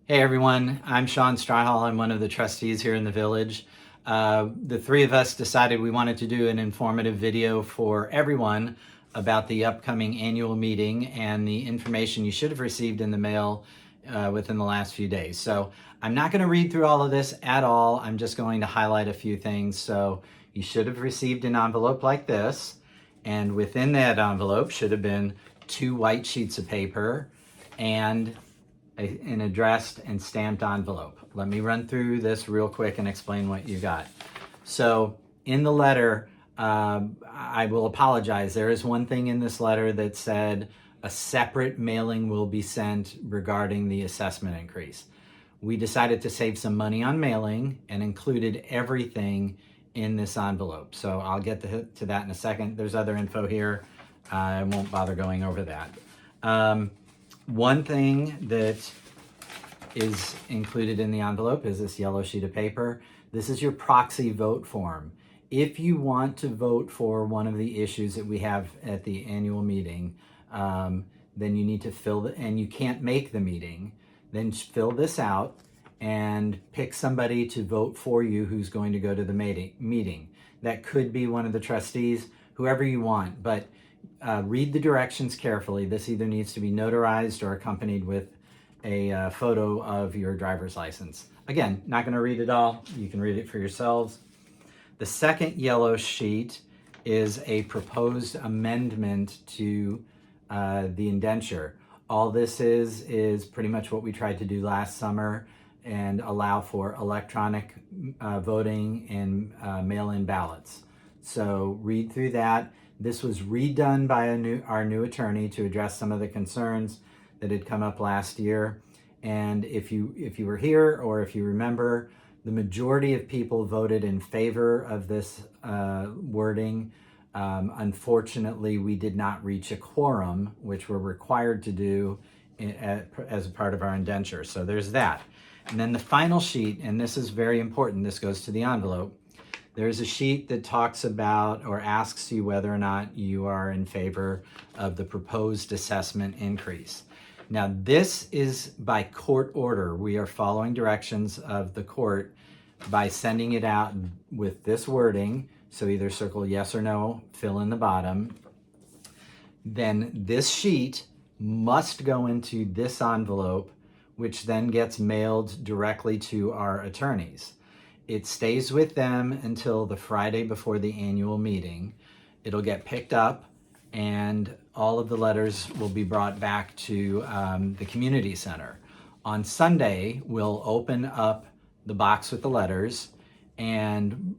Hey everyone, I'm Sean Strahal. I'm one of the trustees here in the village. The three of us decided we wanted to do an informative video for everyone about the upcoming annual meeting and the information you should have received in the mail within the last few days. So I'm not going to read through all of this at all. I'm just going to highlight a few things. So you should have received an envelope like this, and within that envelope should have been 2 white sheets of paper and an addressed and stamped envelope. Let me run through this real quick and explain what you got. So in the letter, I will apologize. There is one thing in this letter that said a separate mailing will be sent regarding the assessment increase. We decided to save some money on mailing and included everything in this envelope. So I'll get to that in a second. There's other info here. I won't bother going over that. One thing that is included in the envelope is this yellow sheet of paper. This is your proxy vote form. If you want to vote for one of the issues that we have at the annual meeting, then you need to and you can't make the meeting, then fill this out and pick somebody to vote for you who's going to go to the meeting. That could be one of the trustees, whoever you want, but read the directions carefully. This either needs to be notarized or accompanied with a photo of your driver's license. Again, not going to read it all. You can read it for yourselves. The second yellow sheet is a proposed amendment to the indenture. All this is pretty much what we tried to do last summer and allow for electronic voting and mail-in ballots. So read through that. This was redone by our new attorney to address some of the concerns that had come up last year. And if you were here or if you remember, the majority of people voted in favor of this wording. Unfortunately, we did not reach a quorum, which we're required to do as a part of our indenture. So there's that. And then the final sheet, and this is very important, this goes to the envelope. There's a sheet that talks about or asks you whether or not you are in favor of the proposed assessment increase. Now, this is by court order. We are following directions of the court by sending it out with this wording. So either circle yes or no, fill in the bottom. Then this sheet must go into this envelope, which then gets mailed directly to our attorneys. It stays with them until the Friday before the annual meeting. It'll get picked up and all of the letters will be brought back to the community center. On Sunday, we'll open up the box with the letters, and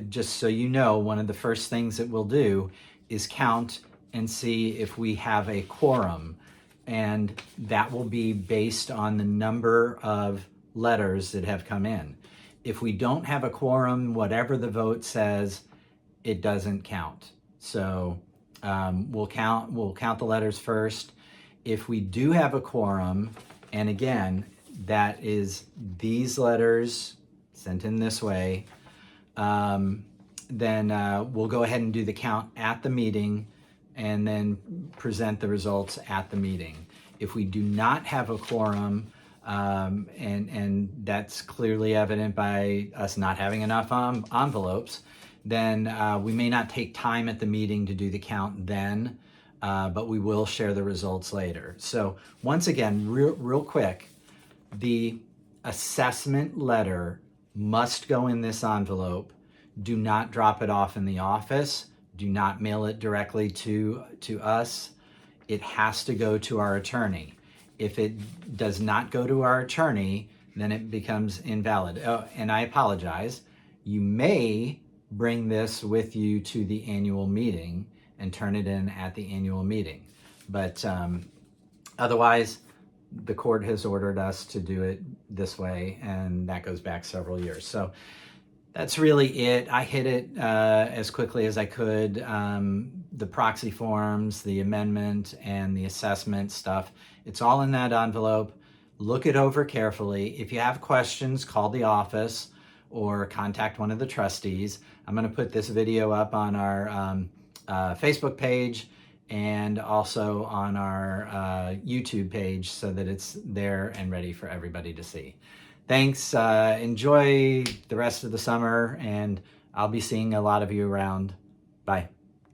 just so you know, one of the first things that we'll do is count and see if we have a quorum, and that will be based on the number of letters that have come in. If we don't have a quorum, whatever the vote says, it doesn't count. So we'll count the letters first. If we do have a quorum, and again, that is these letters sent in this way, then we'll go ahead and do the count at the meeting and then present the results at the meeting. If we do not have a quorum, and that's clearly evident by us not having enough envelopes, then we may not take time at the meeting to do the count then, but we will share the results later. So once again, real quick, the assessment letter must go in this envelope. Do not drop it off in the office. Do not mail it directly to us. It has to go to our attorney. If it does not go to our attorney, then it becomes invalid. Oh, and I apologize. You may bring this with you to the annual meeting and turn it in at the annual meeting. But otherwise, the court has ordered us to do it this way, and that goes back several years. So that's really it. I hit it as quickly as I could. The proxy forms, the amendment, and the assessment stuff, it's all in that envelope. Look it over carefully. If you have questions, call the office or contact one of the trustees. I'm going to put this video up on our Facebook page and also on our YouTube page so that it's there and ready for everybody to see. Thanks. Enjoy the rest of the summer, and I'll be seeing a lot of you around. Bye.